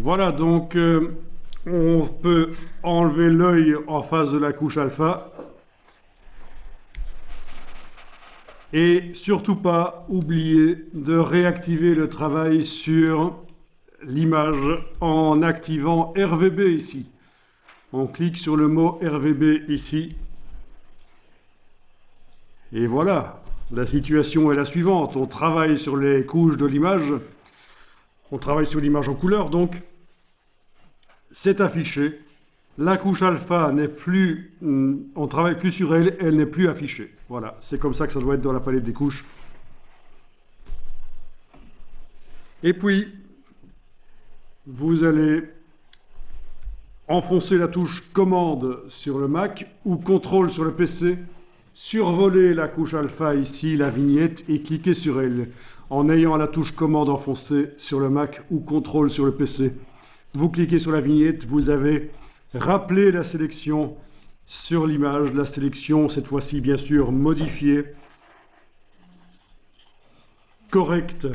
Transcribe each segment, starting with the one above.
Voilà, donc on peut enlever l'œil en face de la couche alpha. Et surtout pas oublier de réactiver le travail sur l'image en activant RVB ici. On clique sur le mot RVB ici. Et voilà, la situation est la suivante. On travaille sur les couches de l'image. On travaille sur l'image en couleur, donc c'est affiché. La couche alpha n'est plus, on ne travaille plus sur elle, elle n'est plus affichée. Voilà, c'est comme ça que ça doit être dans la palette des couches. Et puis, vous allez enfoncer la touche commande sur le Mac ou contrôle sur le PC, survoler la couche alpha ici, la vignette, et cliquer sur elle en ayant la touche commande enfoncée sur le Mac ou contrôle sur le PC. Vous cliquez sur la vignette, vous avez rappelé la sélection sur l'image, la sélection cette fois-ci bien sûr modifiée, correcte.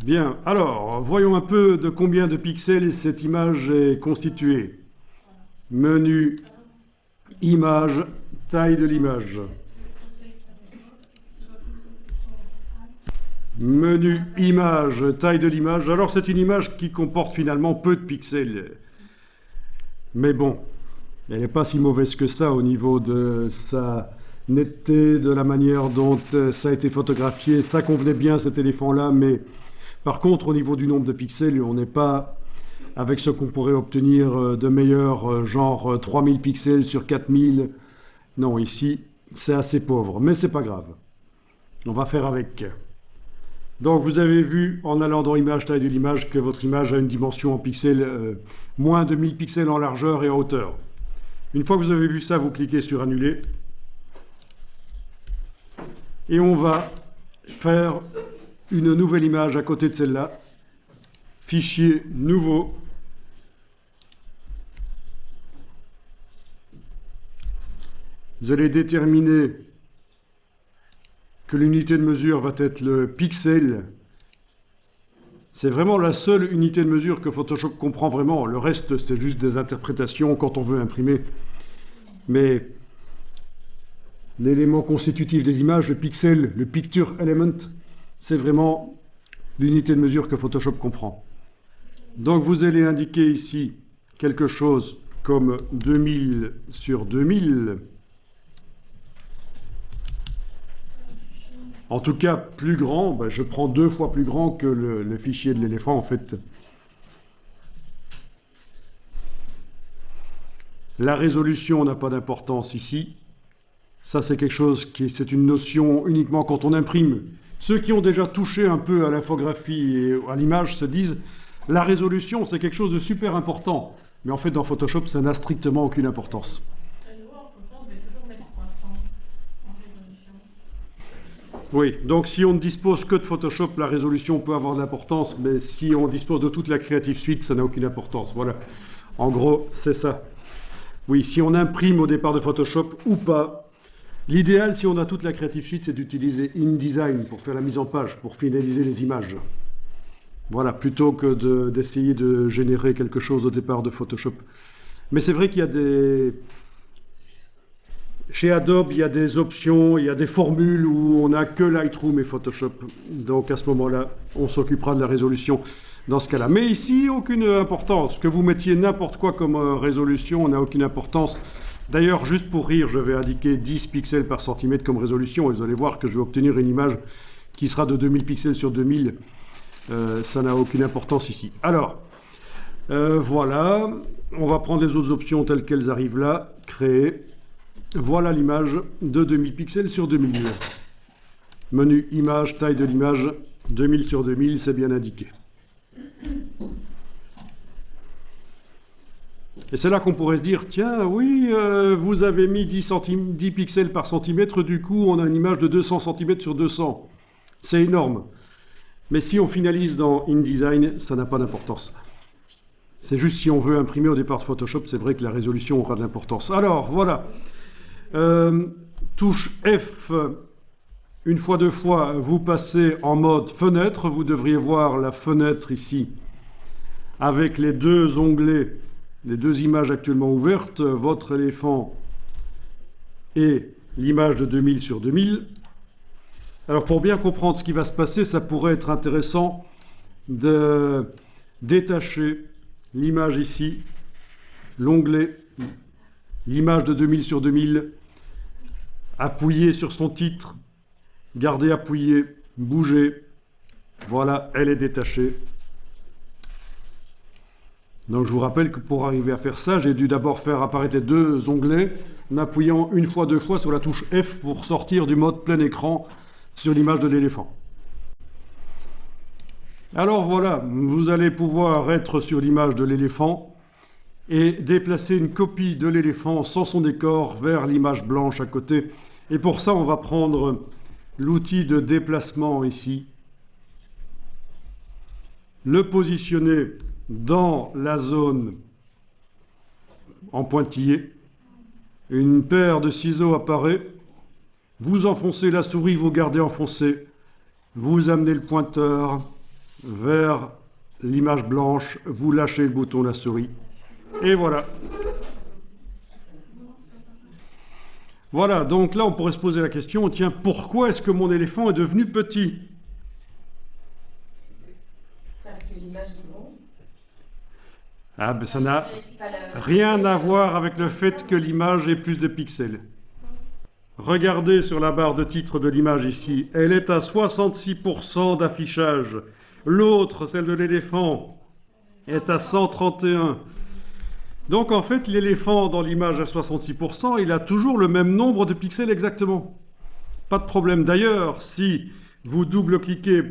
Bien, alors voyons un peu de combien de pixels cette image est constituée. Menu, image, taille de l'image. Menu image, taille de l'image. Alors c'est une image qui comporte finalement peu de pixels. Mais bon, elle n'est pas si mauvaise que ça au niveau de sa netteté, de la manière dont ça a été photographié. Ça convenait bien cet éléphant-là, mais par contre au niveau du nombre de pixels, on n'est pas avec ce qu'on pourrait obtenir de meilleur, genre 3000 pixels sur 4000. Non, ici c'est assez pauvre, mais c'est pas grave. On va faire avec. Donc vous avez vu en allant dans image, taille de l'image que votre image a une dimension en pixels, moins de 1000 pixels en largeur et en hauteur. Une fois que vous avez vu ça, vous cliquez sur annuler. Et on va faire une nouvelle image à côté de celle-là. Fichier nouveau. Vous allez déterminer que l'unité de mesure va être le pixel. C'est vraiment la seule unité de mesure que Photoshop comprend vraiment. Le reste, c'est juste des interprétations quand on veut imprimer. Mais l'élément constitutif des images, le pixel, le picture element, c'est vraiment l'unité de mesure que Photoshop comprend. Donc vous allez indiquer ici quelque chose comme 2000 sur 2000. En tout cas, plus grand, ben je prends 2 fois plus grand que le fichier de l'éléphant, en fait. La résolution n'a pas d'importance ici. Ça, c'est quelque chose c'est une notion uniquement quand on imprime. Ceux qui ont déjà touché un peu à l'infographie et à l'image se disent la résolution, c'est quelque chose de super important. Mais en fait, dans Photoshop, ça n'a strictement aucune importance. Oui, donc si on ne dispose que de Photoshop, la résolution peut avoir de l'importance, mais si on dispose de toute la Creative Suite, ça n'a aucune importance. Voilà, en gros, c'est ça. Oui, si on imprime au départ de Photoshop ou pas, l'idéal, si on a toute la Creative Suite, c'est d'utiliser InDesign pour faire la mise en page, pour finaliser les images. Voilà, plutôt que d'essayer de générer quelque chose au départ de Photoshop. Mais c'est vrai qu'il y a des... Chez Adobe, il y a des options, il y a des formules où on n'a que Lightroom et Photoshop. Donc à ce moment-là, on s'occupera de la résolution dans ce cas-là. Mais ici, aucune importance. Que vous mettiez n'importe quoi comme résolution, n'a aucune importance. D'ailleurs, juste pour rire, je vais indiquer 10 pixels par centimètre comme résolution. Et vous allez voir que je vais obtenir une image qui sera de 2000 pixels sur 2000. Ça n'a aucune importance ici. Alors, voilà. On va prendre les autres options telles qu'elles arrivent là. Créer. Voilà l'image de 2000 pixels sur 2000. Menu image, taille de l'image, 2000 sur 2000, c'est bien indiqué. Et c'est là qu'on pourrait se dire, tiens, oui, vous avez mis 10 pixels par centimètre, du coup on a une image de 200 cm sur 200. C'est énorme. Mais si on finalise dans InDesign, ça n'a pas d'importance. C'est juste si on veut imprimer au départ de Photoshop, c'est vrai que la résolution aura de l'importance. Alors, voilà. Touche F Une fois, deux fois, vous passez en mode fenêtre. Vous devriez voir la fenêtre ici avec les deux onglets, les deux images actuellement ouvertes, votre éléphant et l'image de 2000 sur 2000. Alors pour bien comprendre ce qui va se passer, ça pourrait être intéressant de détacher l'image ici, l'onglet, l'image de 2000 sur 2000, appuyer sur son titre, garder appuyé, bouger. Voilà, elle est détachée. Donc je vous rappelle que pour arriver à faire ça, j'ai dû d'abord faire apparaître les deux onglets en appuyant une fois, deux fois sur la touche F pour sortir du mode plein écran sur l'image de l'éléphant. Alors voilà, vous allez pouvoir être sur l'image de l'éléphant et déplacer une copie de l'éléphant sans son décor vers l'image blanche à côté. Et pour ça, on va prendre l'outil de déplacement ici, le positionner dans la zone en pointillé. Une paire de ciseaux apparaît. Vous enfoncez la souris, vous gardez enfoncé. Vous amenez le pointeur vers l'image blanche. Vous lâchez le bouton de la souris. Et voilà. Voilà, donc là on pourrait se poser la question, tiens, pourquoi est-ce que mon éléphant est devenu petit? Parce que l'image est longue. Ah ben ça n'a rien à voir avec le fait que l'image ait plus de pixels. Regardez sur la barre de titre de l'image ici, elle est à 66% d'affichage. L'autre, celle de l'éléphant, est à 131. Donc en fait, l'éléphant dans l'image à 66%, il a toujours le même nombre de pixels exactement. Pas de problème. D'ailleurs, si vous double-cliquez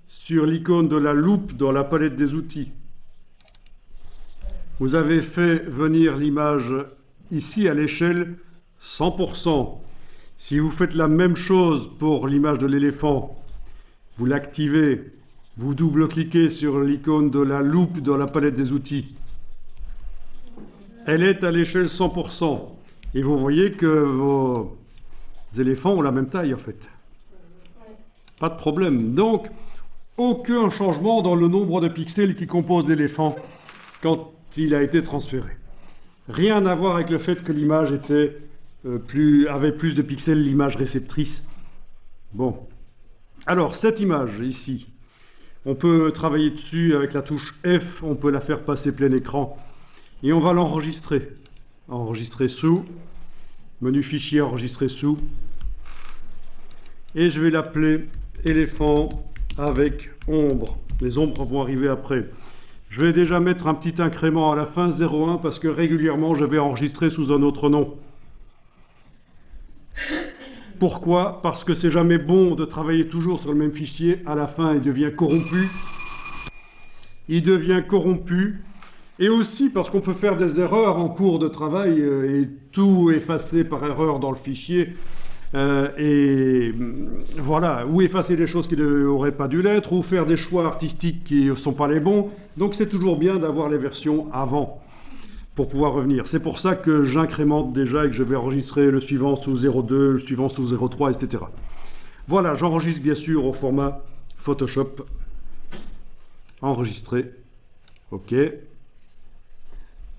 sur l'icône de la loupe dans la palette des outils, vous avez fait venir l'image ici à l'échelle 100%. Si vous faites la même chose pour l'image de l'éléphant, vous l'activez, vous double-cliquez sur l'icône de la loupe dans la palette des outils, elle est à l'échelle 100%. Et vous voyez que vos éléphants ont la même taille en fait. Pas de problème. Donc, aucun changement dans le nombre de pixels qui composent l'éléphant quand il a été transféré. Rien à voir avec le fait que l'image était avait plus de pixels, l'image réceptrice. Bon. Alors, cette image ici, on peut travailler dessus avec la touche F, on peut la faire passer plein écran. Et on va l'enregistrer. Enregistrer sous. Menu fichier, enregistrer sous. Et je vais l'appeler éléphant avec ombre. Les ombres vont arriver après. Je vais déjà mettre un petit incrément à la fin, 0,1, parce que régulièrement je vais enregistrer sous un autre nom. Pourquoi? Parce que c'est jamais bon de travailler toujours sur le même fichier. À la fin, il devient corrompu. Il devient corrompu. Et aussi parce qu'on peut faire des erreurs en cours de travail et tout effacer par erreur dans le fichier. Et voilà, ou effacer des choses qui n'auraient pas dû l'être, ou faire des choix artistiques qui ne sont pas les bons. Donc c'est toujours bien d'avoir les versions avant pour pouvoir revenir. C'est pour ça que j'incrémente déjà et que je vais enregistrer le suivant sous 0,2, le suivant sous 0,3, etc. Voilà, j'enregistre bien sûr au format Photoshop. Enregistrer. OK.